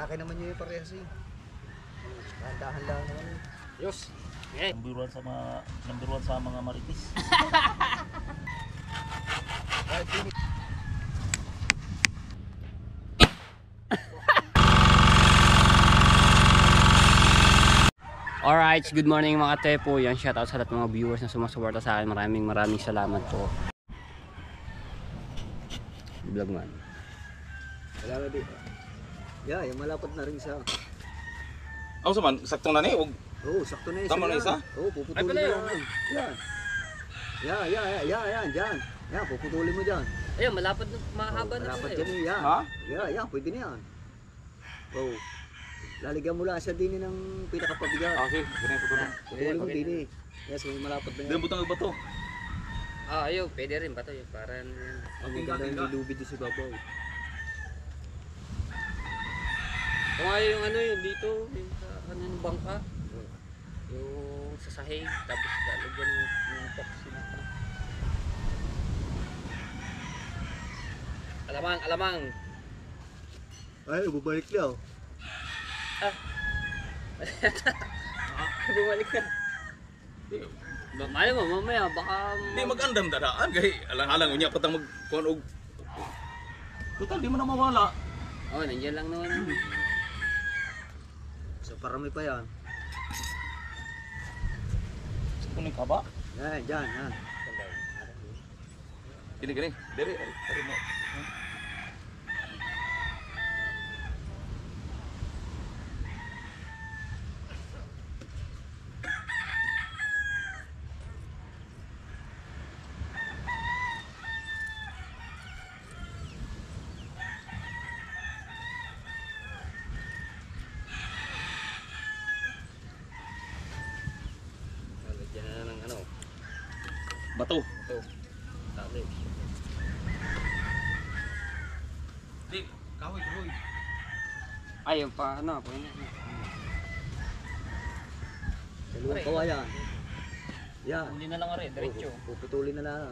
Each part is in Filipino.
Akin naman yun yung parehas eh. Dahan-dahan lang naman eh. Yos. Okay. Number one sa mga maritis. Alright, good morning mga tepo. Yan, shoutout sa lahat ng mga viewers na sumasuporta sa akin. Maraming salamat po. Vlog man. Wala na dito. Yeah, yung malapot na rin siya. Ako saman, saktong na ni. Oo, sakto na isa. Tama na isa? Oo, puputulin mo yan. Yan. Yan, yan, puputulin mo dyan. Ayun, malapad na, mahaba na. Malapot dyan eh, yan. Ha? Yan, pwede na yan. Oo. Lalagyan mo lang siya din ng pinakapabigat. Okay, ganyan ko tulong. Putulin mo din eh. Yes, may malapot na yan. Diyan butang iba to. Ayun, pwede rin ba ito? Parang... Ang ganda yung nilubid doon si Babaw. Kung ayaw yung ano yun dito, yung sa ano yung bangka. Yung sa sahig, tapos lalagyan yung toxin. Alamang. Ay, bubalik lang. Bumalik ka. Mali mo, mamaya baka... Hindi mag-andam dadaan. Kaya alang-alang niya patang mag-kuhan og... Total, di mo na mawala. Oo, nandiyan lang naman. So, parami pa yan. Kuning ka ba? Yan, dyan, yan. Gini. Dari mo. Lalagyan na ng ano. Bato. Ito. Tali. Di, kahoy. Ayun pa, ano pa yun. Dalawang kawayan. Yan. Hindi na lang rin, diretso. Puputulin na lang.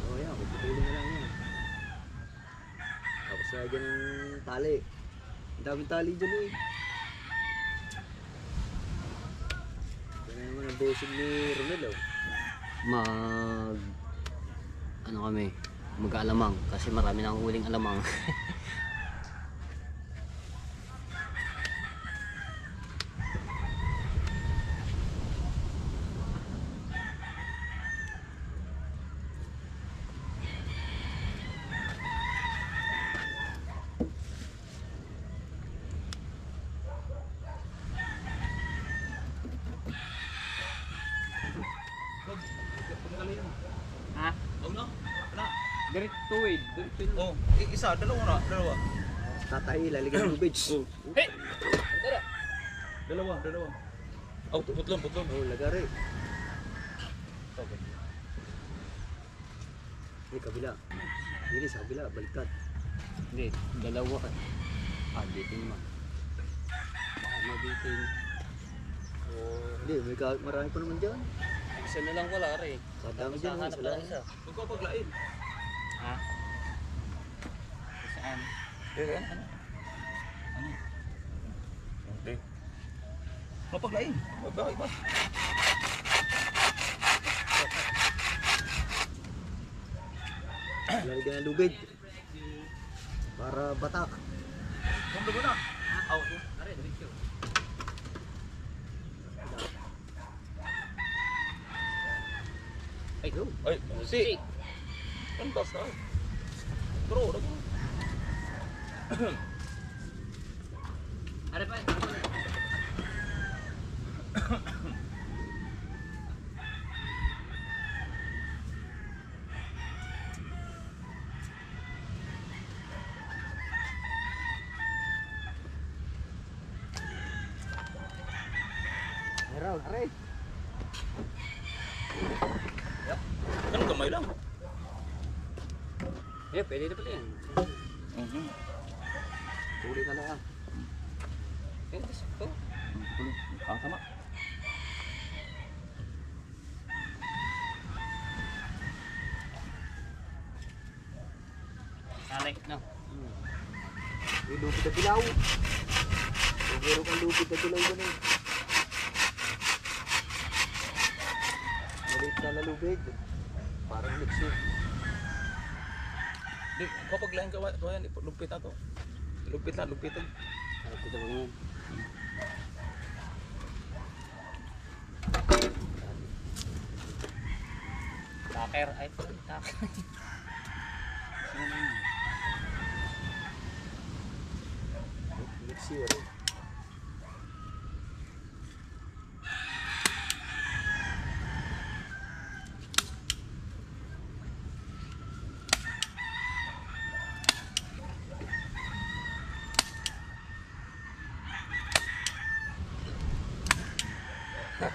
Oo, yan. Puputulin na lang yan. Tapos lagyan ng tali. Ang daming tali dyan eh. Yan naman ang bosig ni Ronel oh. Ano kami, mag-alamang kasi marami nang huling alamang. Ha? Oh no? Ana. Diretso tuwid. Oh, isa, dalawa. Tatay, lalagyan ng lubid. Hey! Tara! Dalawa. Oh, putlon. Oh, lagari. Okay. Hindi, kabila. Hindi, sa kabila, baliktad. Hindi, dalawa. Dito naman. Baka mabitin. Hindi, marami pa naman dyan. Isa na lang wala rin. Kadami dyan, isa lang. Magpapaglain. Ha? Saan? Ano? Okay. Magpapaglain. Iba. Lalagyan ng lubid. Para batak. Kumdo mo na. Aw, are diretso. Ay, go. Ay, si. Kan basta. Bro. Are pa. Meron, aray. Kan kamay lang. Pwede na pala yan. Tuli na lang. Sakto. Sama. Salik, no? May lupit na dilaw. Meron kang lupit na dilaw dyan eh. Maliit na nalubid. Parang mixing. Di, kapag lain ka, yan, lupit na to. Lupit na, lupit na. Sarap ito ba yun? Taker, ay taker. Mixing rin.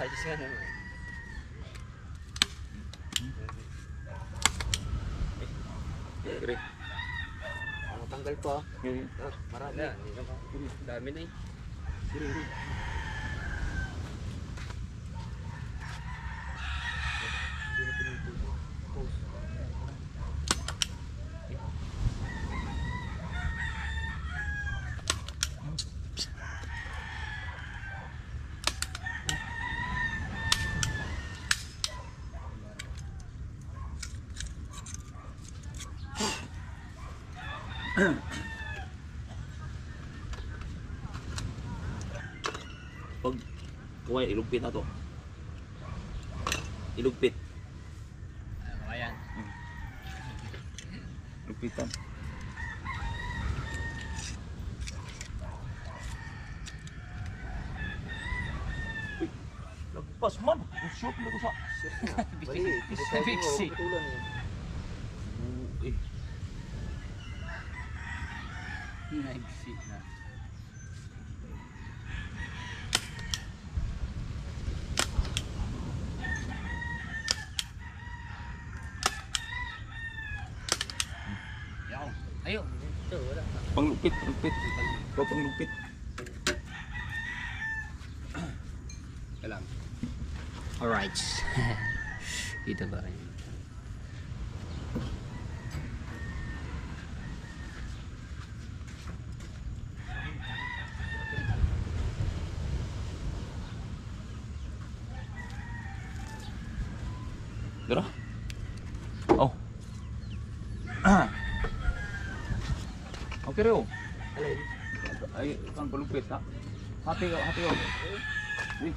Ayos nga naman. Gre. Ang tanggal pa. Gre. Marami. Wala, hindi na pa. Dami na eh. Gre, gre. Hindi na pinupuso. Pose. Pag kuha, ilugpit na to. Ilugpit. Ayan. Lugpitan. Uy, lagpas man. Shoot na ko sa. Shit na. Mali. Sa fixie. Putulan eh. Eh. Nagsik na. Yaw. Ayun. Ito, wala. Panglupit, lupit. Ikaw panglupit. Kalam. Alright. Dito ba rin? Dara. Oh. Okay rin. Alin? Ay, kang palupit ha. Hati ka, hati ka. Uy,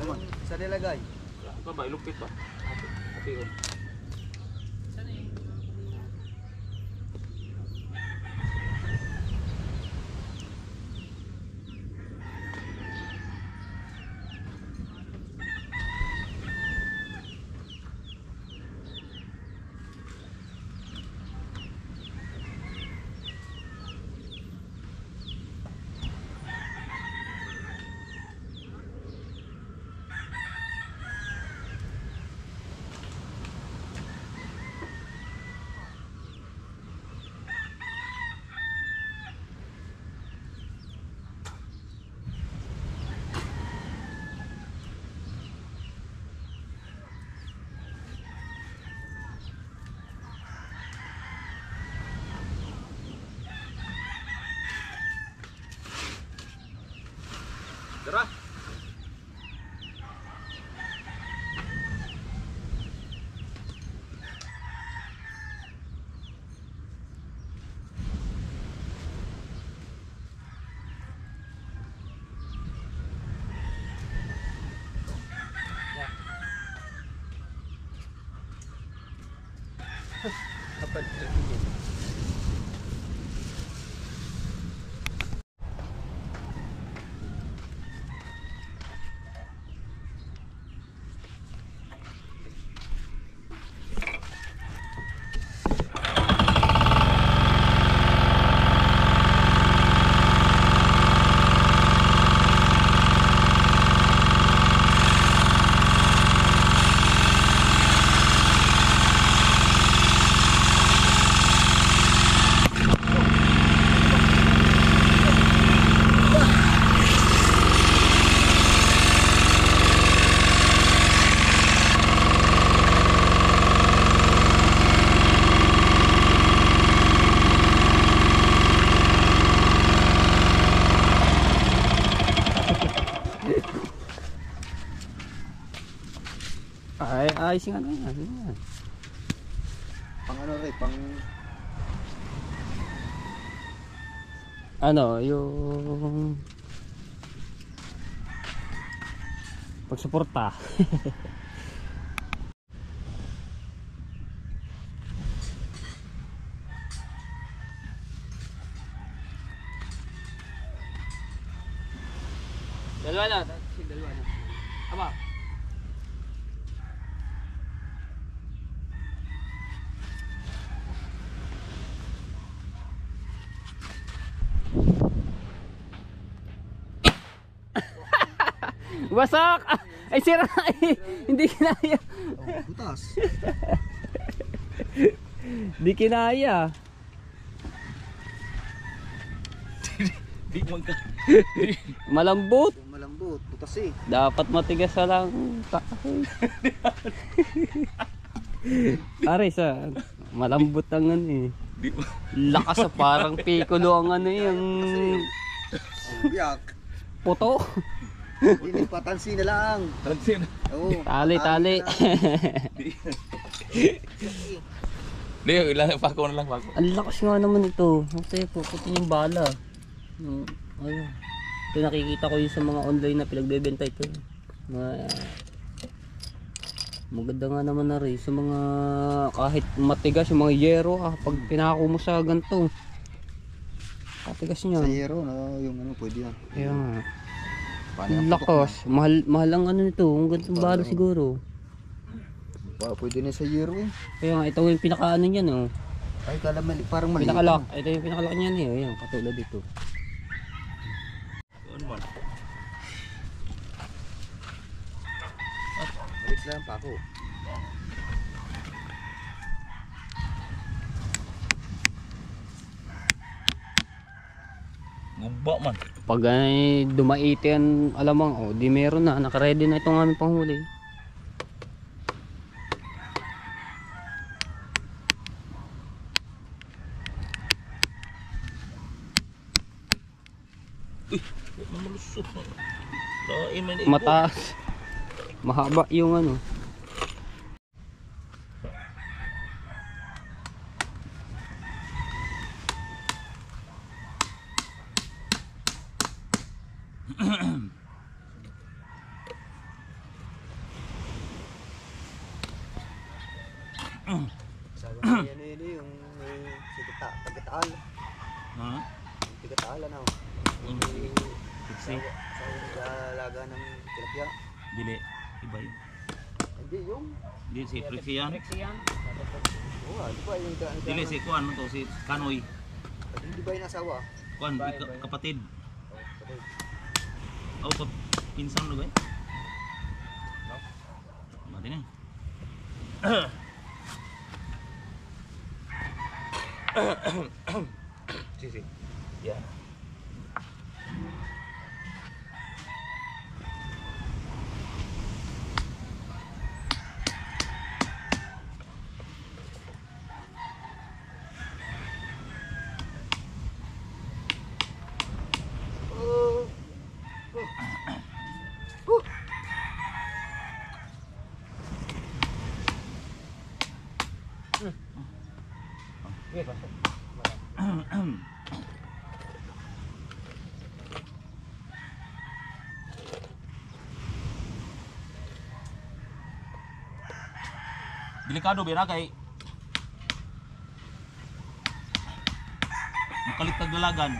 Ayun. Sa nilagay. ikaw ba, ilupit ba? Hati ka. ayos yung ano yan. Yan. Pang ano rin, pang... Ano, yung pagsuporta. Dalawa na, dalawa na. Aba. Wasak! Ay sira! Hindi kinaya. Oh, butas. Hindi kinaya. Di man ka. Malambot. Malambot, butas eh. Dapat matigas na lang. Aray sa malambot ang ano eh. Di man. Lakas sa parang piccolo ang ano yung Biyak. puto. Hindi patansi na lang. Tansin. Oo. Tali. na lang. Di, ilan pa ko na lang pako. Ang lakas nga naman ito. Kasi puputo yung bala. Ayun. Ito nakikita ko yung sa mga online na pinagbebenta ito. Maganda nga naman na rin sa mga kahit matigas yung mga yero pag pinako mo sa ganito. Katigas niya. Sa yero, no, yung ano, pwede yan. Kaya nga. Paano Ang yung lakas. Mahal ang ano nito. Ang gantong bala siguro. Pwede na sa yero eh. Kaya nga ito yung pinaka ano niyan oh. Ay, parang maliit. Pinakalak. Ito yung pinakalak niyan eh. Ayan, katulad dito. Ano man? Maliit lang pa ako. Gumba man. Pag dumaiti yan alamang oh, di meron na. Nakaready na itong aming panghuli. Uy, malusot man. Lain man ito. Mataas. Mahaba yung ano. Sabi na yan yung Tagataal. Ha? Yung Tagataal ano. Fixi. Sa nag-alaga ng tilapia. Dili. Iba yun. Hindi yung. Di si Trixie yan. Oo, di ba yung Dili si Kuan to si Kanoy. Hindi ba yung asawa? Kuan kapatid. Oh, Oh, pinsan lo ba? Mati na. Sisi. Ya. Delikado bira kay mukalitag dalagan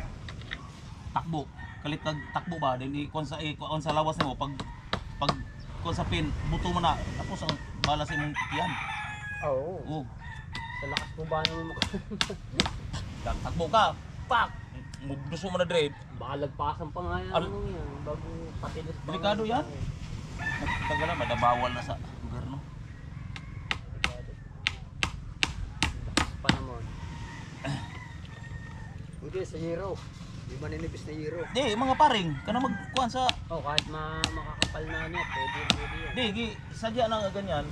takbo kalitag takbo ba dili kon sa lawas mo pag kon sa pin buto mo na tapos ang bala sa imong tiyan. Oo. Oh, Sa lakas mo ba naman takbo ka pak gusto mo na dire baka lagpasan pa nga yan. Al- Ano yan. Bago patilis pa. delikado yan. Tagal na madabawal na sa lugar no. Pa naman. Pwede sa yero. Di maninipis na yero. Di mga paring kana magkuan sa Oh, kahit makakapal na ano, pwede yan. di gi sadya na nga ganyan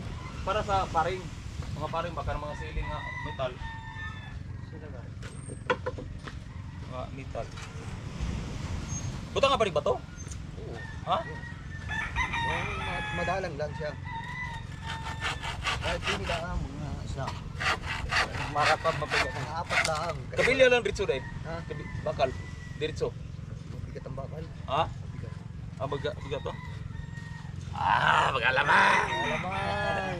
para sa paring mga paring baka ng mga siling nga metal. Sila ba? Mga metal. Buta nga paring ba to? Oo. Ha? Madalang lang siya. Kahit hindi lang mga isla. Maratap mabigat. Ang apat lang. Kabilya lang diretso dahil. Ha? Bakal. Diretso. Mabigat ang bakal. Ha? Mabigat. Ah, bigat to. Ah, magalaman. Alamang!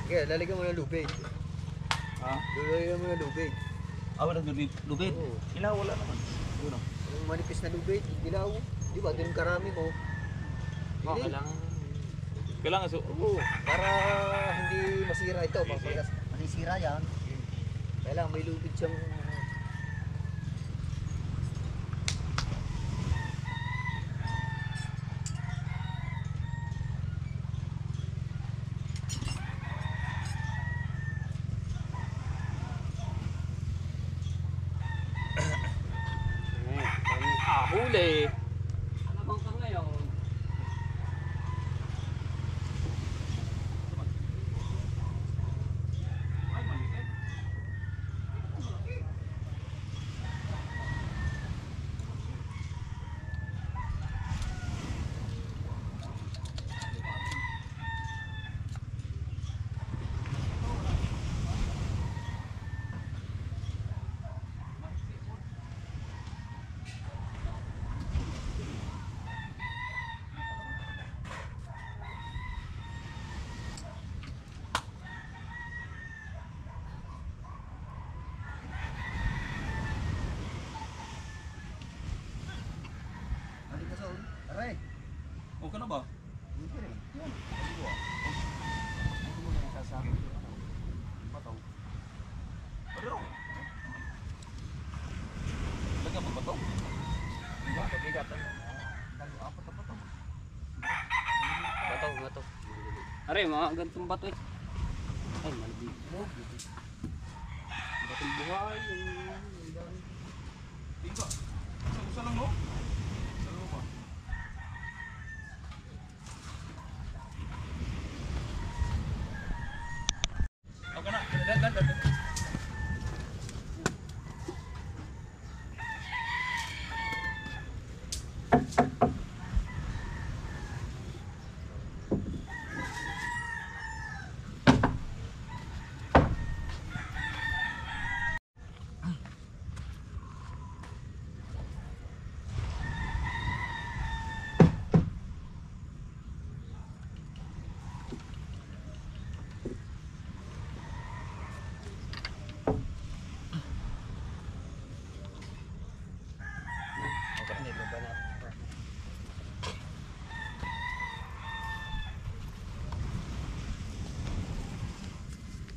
Okay, lalagyan mo ng lubid. Ha? Lalagyan mo ng lubid. Ah, wala lubid. Oo. Ilaw wala naman. Yun oh. Yung manipis na lubid, dilaw. Di ba? Ganun karami mo. Oh, Hindi. kailangan. Kailangan Oo. Para hindi masira ito. Pagpagas masisira yan. Kailangan may lubid siyang... Huli. Alamang ka ngayon. Ano ka sa ulo? Aray! Okay na ba? Hindi rin. Yan. Ano ba? Ano mo na nasasabi? Ano? Pataw. Pero. Lagyan mo ba to? Diba? Bigat. Apat na pataw. Bato. Are, mga gantong bato eh. Ay, malabig. Batong buhay. Dito. Isa lang no? Sa loob ba? Okay na. Dan. Hindi ba na?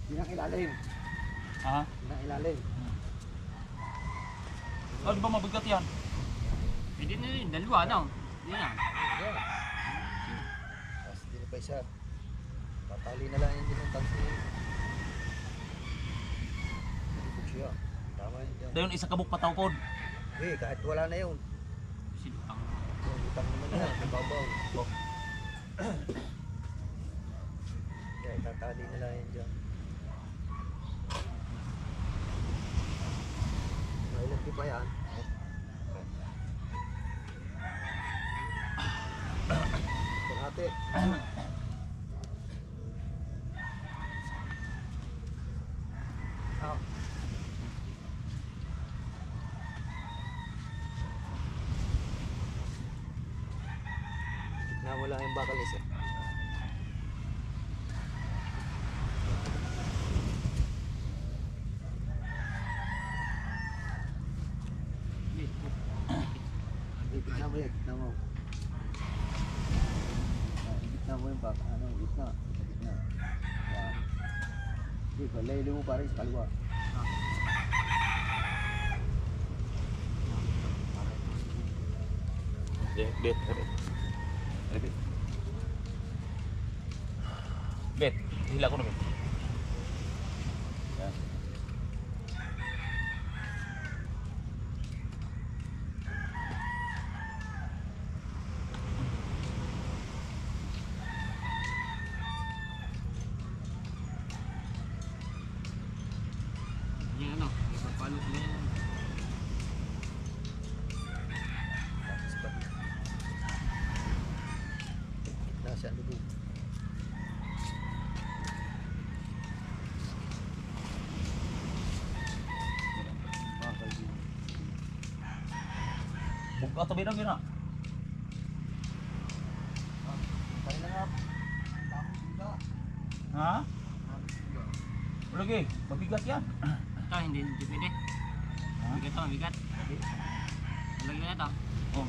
Pinang ilalim. Ha? Pinang ilalim. Oh, di ba mabigat yan? Pwede na rin, dalawa no? Hindi na. Ayan. Tapos dito pa isa. Tatali na lang yung dinutang si... Ibig siya. Tama yun dyan. Dayon isa kabuk patawkod. Eh, kahit wala na yun. Sinutang. Yung utang naman yan. Nababaw. Kaya tatali na lang yan dyan. Mailan di pa yan? Ate. Ah. Na wala yung bakal isa. Tignan mo yan, tignan mo. Tignan mo yung bakal, ano, gitna. Sa gitna. Yan. Hindi, palaylo mo pa rin sa kaliwa. Bet. Bet, hila ko naman. Yan. Yung ano, ipapalot na yan. Tapos pa. Gitna siya ang lubog. ato bidang yun na. Kaya na nga. Dami sila. Ha? Dami sila. Lagi, mabigat yan. Ito, hindi pwede. Ha? Bigat to, bigat. Lagyan na ito. Oh.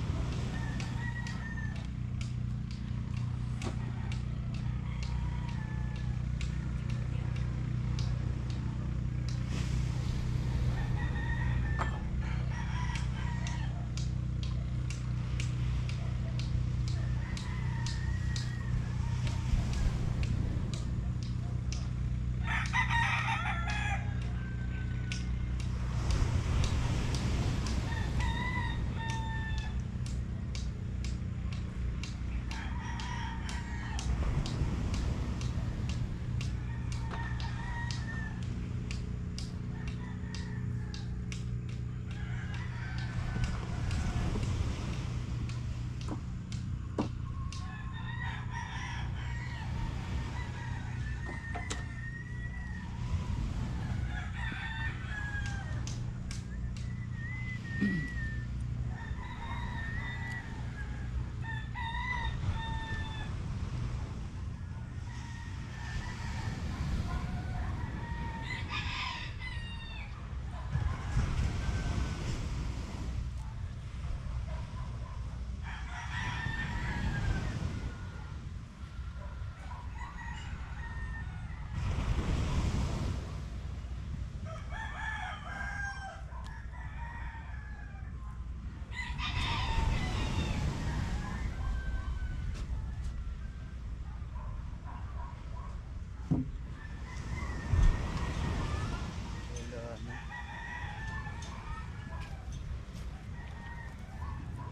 Wala na.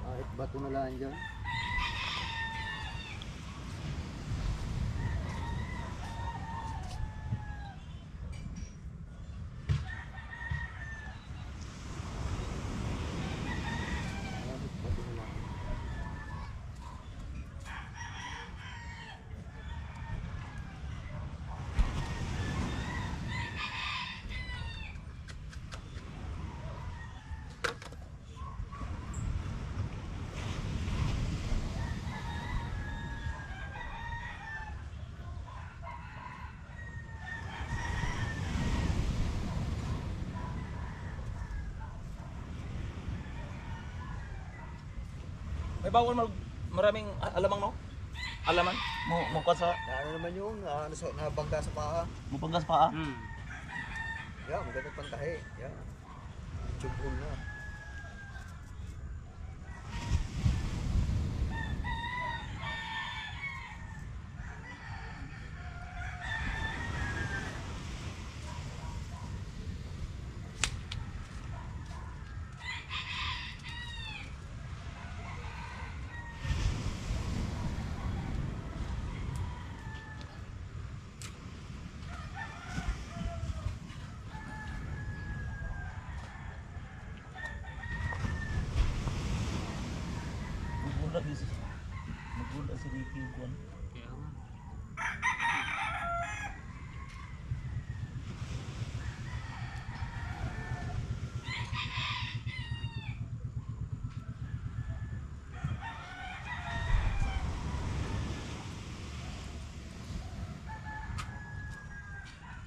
Kahit bato na lang dyan. Kahit bato na lang. May bawal maraming alamang no? Alaman? Mo ka sa Ano naman yung nabangga sa paa. mo panggas pa ah. Yeah, magandang pantahe. Yeah. Tubol na. Magula si Ricky Juan. Kaya nga.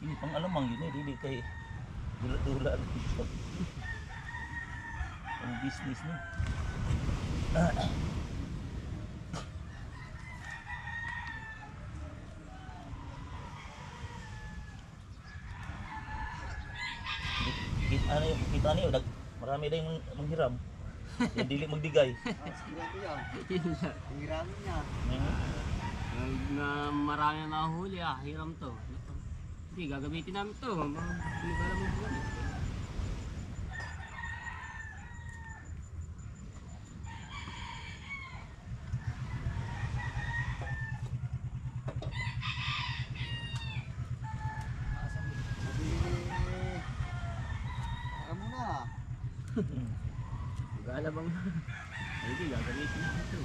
Ini pang alamang yun dili kay dula-dula dito. Ang business ni. Kita niyo marami din manghiram. Yan dili magdigay. Sige ko yan. Yun lang. Hiramin niya. Na marami na nahuli hiram to. Hindi, gagamitin namin to. Pinagala mo ba? Ano na? Gala bang? Hindi, gagamitin namin to.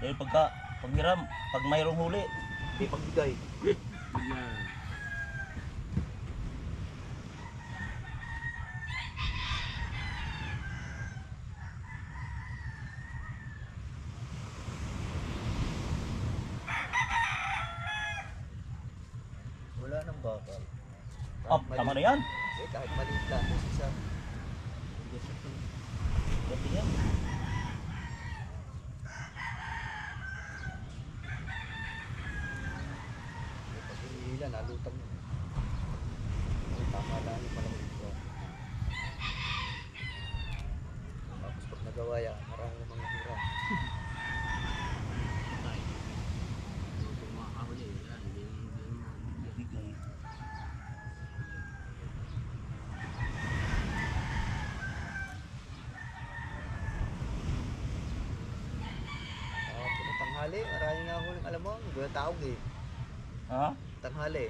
Dahil paghiram, pag mayroong huli, di pagbigay. Yan. Wala nang bakal. Ah, tama na yan. Eh, kahit maliit lang ito, isa. Dati yan. Eh, pag hinihila, nalutang yun. Eh, tama lang yung malamig ito. Tapos pag nagawa yan, marami namang hira. Patay. Kung makakahuli, yan. Hindi Bigay. Tanghali, marami nga ako alam mo, wala taog eh. Ha? Tanghali.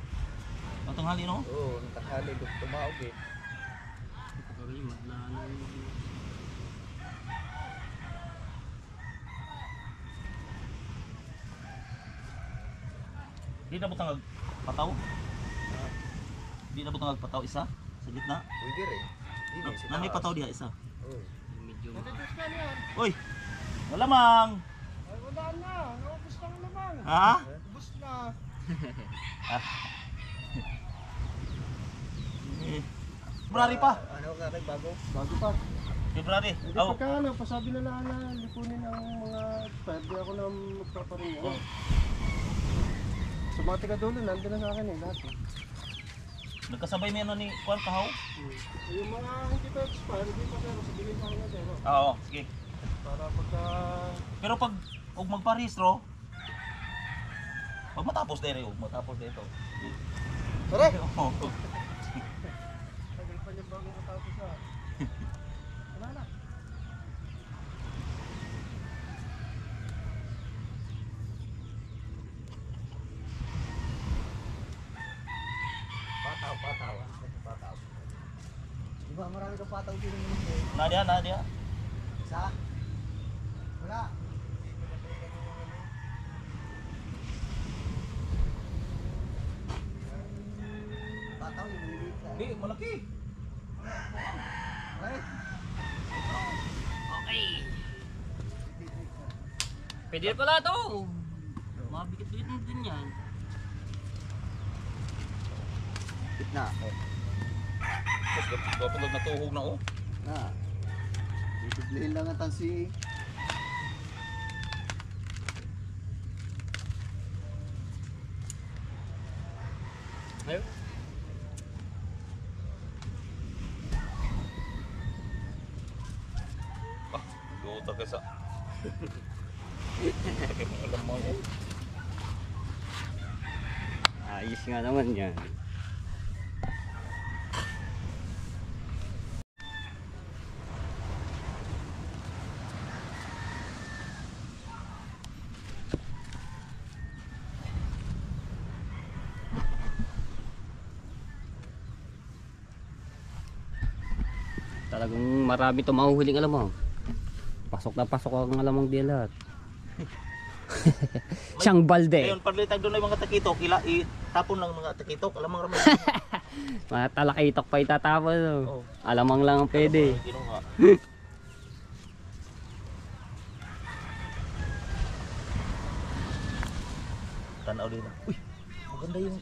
Ang tanghali no? Oo, nung tanghali, tumaog eh. Kagalimat na ano. Di na butang pataw? Ah, Di na butang pataw isa sa gitna? pwede rin. Hindi, si Na may taas. pataw diha isa. Oo. Medyo Uy! Malamang! Ay, wala na. Naubos lang naman. Ha? Ubus na. February pa. Ano ka kay bago? Bago pa. February. Hindi Oh. pagka ano, pasabi na lang na lipunin ang mga pwede ako na magpaparin Oh. Sa mga tigadulo, nandun na sa akin eh, lahat eh. Nagkasabay mo yan ni Juan Kahaw? Yung mga hindi pa expire, hindi pa pero sabihin pa na zero. Oo, sige. Para pagka... Pero pag og magparehistro, pag matapos dere, og matapos dito. Tara! Oo. Tagal pa niya bago matapos na. Wala na. Pataw, pataw. Pataw. Di ba marami kang pataw din naman eh. Nadia, Nadia. Isa? Wala. Pataw, yung maliliit na. Di, malaki. Ay, okay. Pwede pala to. Mabigit-bigit mo din yan. gitna. Tapos kapag natuhog na oh. Na. Bibiglayin lang ang tansi. Ayun. Ah, luta ka sa. Alam mo oh. Ayos nga naman yan. Talagang marami ito mahuhuling alamang. Pasok na pasok ang alamang di lahat. Siyang balde. Ayun, paglitag doon ay mga takitok, itapon lang mga takitok, alam mo ramay. Mga talakitok pa itatapon. No? Oh. Alamang lang ang pwede. Kinuha. Tanaw din. Uy, maganda yung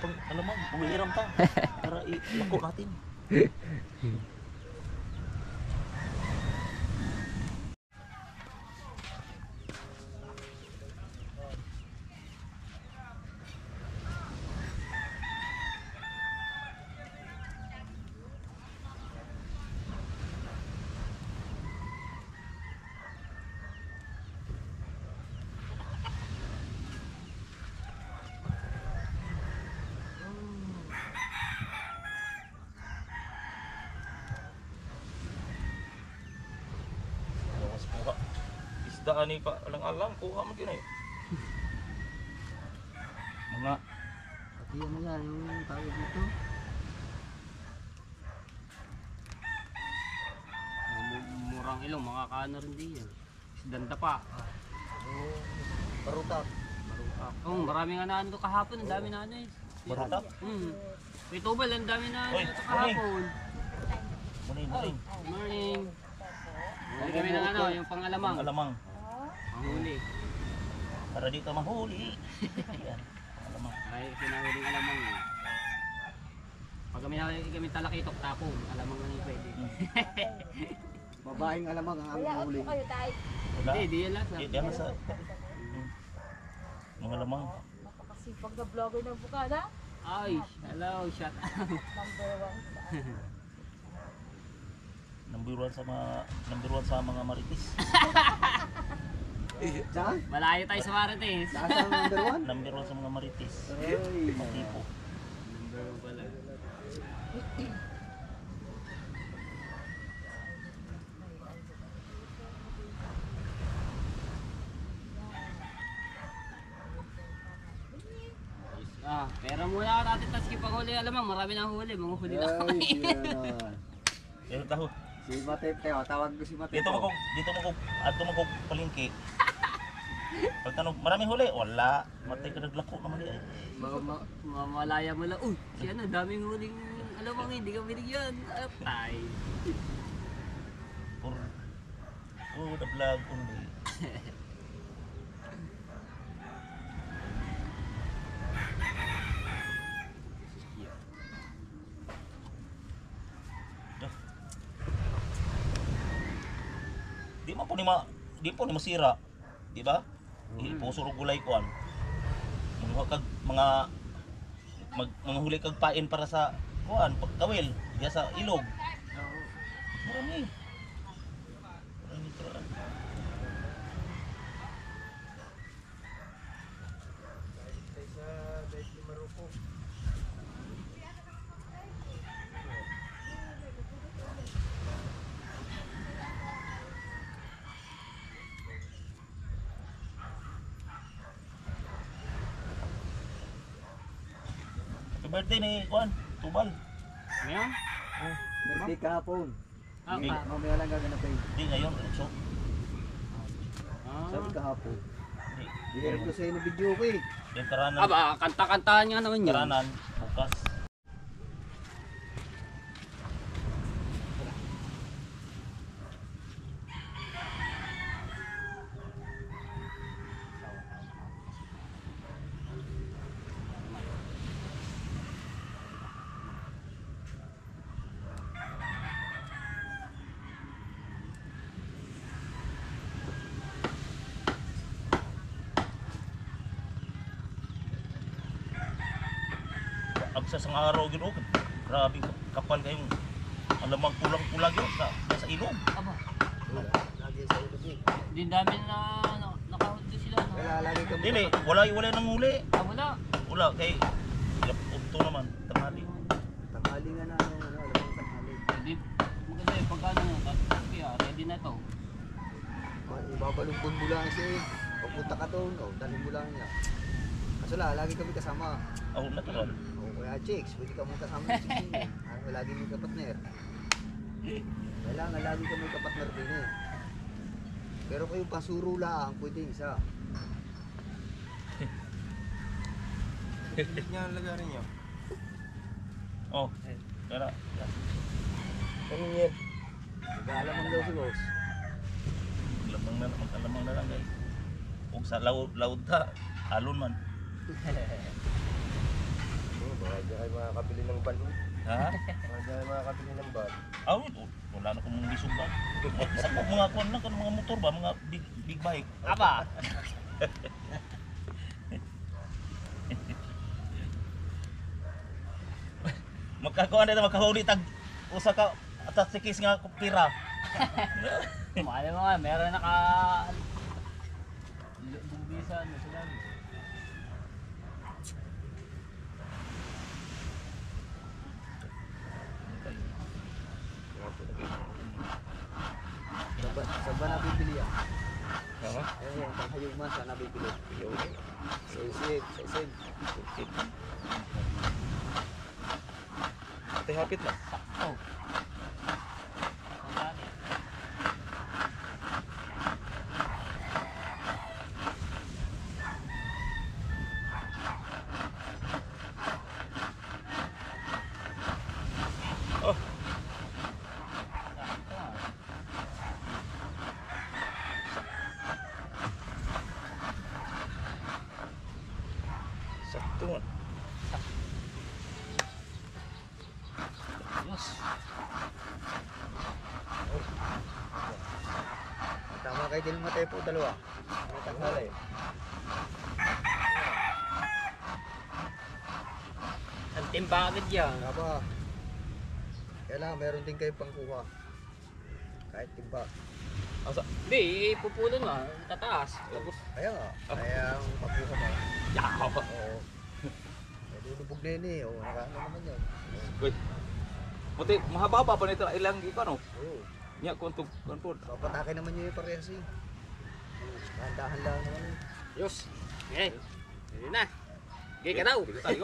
pag alam mo, pumihiram ta para ilako natin. Mas kuha. Isda ani pa alang-alang kuha mo kinay. Mga Pati ano yan, yung tawag dito. Murang ilong, makakaano rin di yan. Isdanda pa. Yung barutak. Oh, marami nga na ano kahapon, ang dami na ano eh. Baruta. May tubal, ang dami na Oy, ito kahapon. Morning. Morning. Huli kami ng ano, yung pangalamang. Alamang. Huli. Para dito mahuli. Yan. Alamang. Ay, sinahuling alamang eh. Pag kami talakitok, tapong. Alamang na yung pwede. Babaeng alamang ang aming huli. Wala. Hindi, di yan lang. Di yan sa mga lamang. Napakasipag na vlogger ng Bukana. Ay, hello, shout out. Number 1 sa Number one sa mga marites. Saan? Malayo tayo sa Marites. Saan ang number 1? Number 1 sa mga marites. Ay, Tipo. Number 1 pala. Pera muna ako natin tas skip ang huli. Alamang, marami na huli. Mga huli na ay, kami. yan. Pero taho. Si Matep, tawag ko si Matep. Dito mo ko palingki. Pag tanong, maraming huli? Wala. Matay ka naglako naman yan. Mamalaya mo lang. Uy, siya na, daming huling alamang hindi ka binigyan. Atay. The vlog only. Di po ni masira, di ba? Ipuso ro gulay kuan. Mga kag mga huli kag pain para sa kuan, pagkawil, diya sa ilog. Marami. Marami talaga. Happy birthday ni kuan, Tubal. Ngayon? Birthday kahapon. Hindi. Mamaya lang gaganapin. Di ngayon, so. Sabi kahapon. Di. Dinirap ko sa'yo ng video ko eh. Yung karanan, Kanta-kantahan nga naman yun. karanan, bukas. Agsas ang araw gid og. Grabe kapal kayong alamang pulang-pulang yun sa ilog. Aba, Lagi sa ilog eh. din dami na nakahuli sila. No? Kaya lagi kami. Dili, wala nang huli. Wala. Wala kay udto naman tanghali. Tanghali nga na, alam mo tanghali. Hindi, maganda yung pagkano nga. Ready na to. Ibabalungkon mo lang siya eh. Pagpunta ka doon, dalhin mo lang niya. Kaso lagi kami kasama. Oh, natural. Kaya chicks, pwede ka mong kasama ng chicks din eh. Lagi may kapatner. Kailangan lagi ka may kapatner din eh. Pero kung yung pasuro lang, pwede isa. Niya ang lagarin niya. Oh, kaya. Ano yan? Nag-aalamang daw si boss. Magkalamang na lang guys. Ug sa laud ta, alon man. Baka dyan kayo makakabili ng ban. Ha? Baka dyan kayo makakabili ng ban. Wala na kong lisog ba? Sa mga kuan lang, mga motor ba, mga big bike. Aba. Magkakuan na magkahuli tag usa ka atas sikis nga pira. Mahal mo nga, meron naka... Bumbisan na sila. Sa ba nabibili yan? Ha? Eh, panghayog man sa nabibili. Sa isip, sa isip. Ate hapit na. Oh. Ang dami. Sakto. Yes. Tama kayo din matay po, dalawa. May tanghala eh. Ang timba agad yan. Aba, kailangan meron din kayo pangkuha. Kahit timba. Hindi, ipupulon mo. Tataas. Tapos, Kaya nga, kaya ang pangkuha mo. Yaw. Oo. May lulubog din eh. Oo, nakaano naman yun. Wait. Buti mahaba pa nito ilang iko no. Oo. Nya kunto kunto. Papatake naman nyo yung parehas eh. Dahan-dahan lang naman eh. yos. Okay. Hindi na. Okay ka daw. Tayo.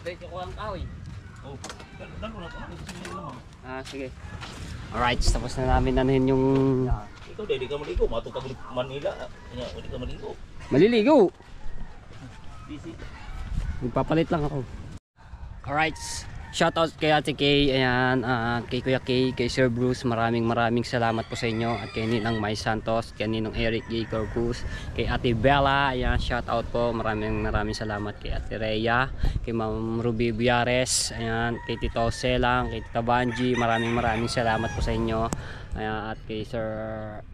Dito ko ang kahoy. Oh. Dalo na to. Sige naman. Sige. Alright, tapos na namin anuhin yung Ikaw dili ka maligo, matupag Manila. Nya, hindi ka maligo. maliligo. Busy. Magpapalit lang ako. Alright, shoutout kay Ate Kay, ayan, kay Kuya Kay, kay Sir Bruce, maraming salamat po sa inyo, at kay Ninang May Santos, kay Ninong Eric J. Corpus, kay Ate Bella, ayan, shoutout po, maraming salamat kay Ate Rhea, kay Ma'am Ruby Biares, ayan, kay Tito Selang, kay Tita Banji, maraming salamat po sa inyo, ayan, at kay Sir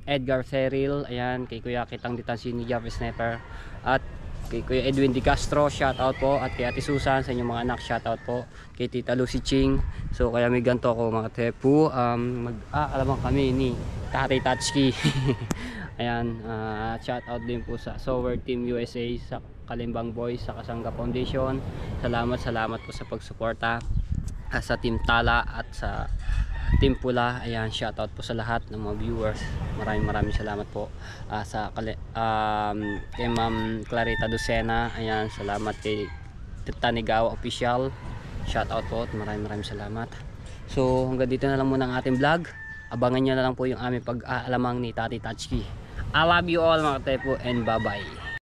Edgar Cyril, ayan, kay Kuya Kitang Ditansini Java Sniper, at kay Kuya Edwin Di Castro, shoutout po, at kay Ate Susan sa inyong mga anak, shoutout po, kay Tita Lucy Ching. So kaya may ganito ako mga tepu, mag-aalaman kami ni Tatay Tatsuki. Ayan, shoutout din po sa Sower Team USA, sa Kalimbang Boys, sa Kasangga Foundation. Salamat po sa pagsuporta, sa Team Tala at sa Team Pula. Ayan, shoutout po sa lahat ng mga viewers. Maraming salamat po kay Ma'am Clarita Lucena. Ayan, salamat kay Tanigawa Official. Shoutout po at maraming salamat. So hanggang dito na lang muna ang ating vlog. Abangan nyo na lang po yung aming pag-aalamang ni Tati Tatsuki. I love you all mga tepo, and bye bye.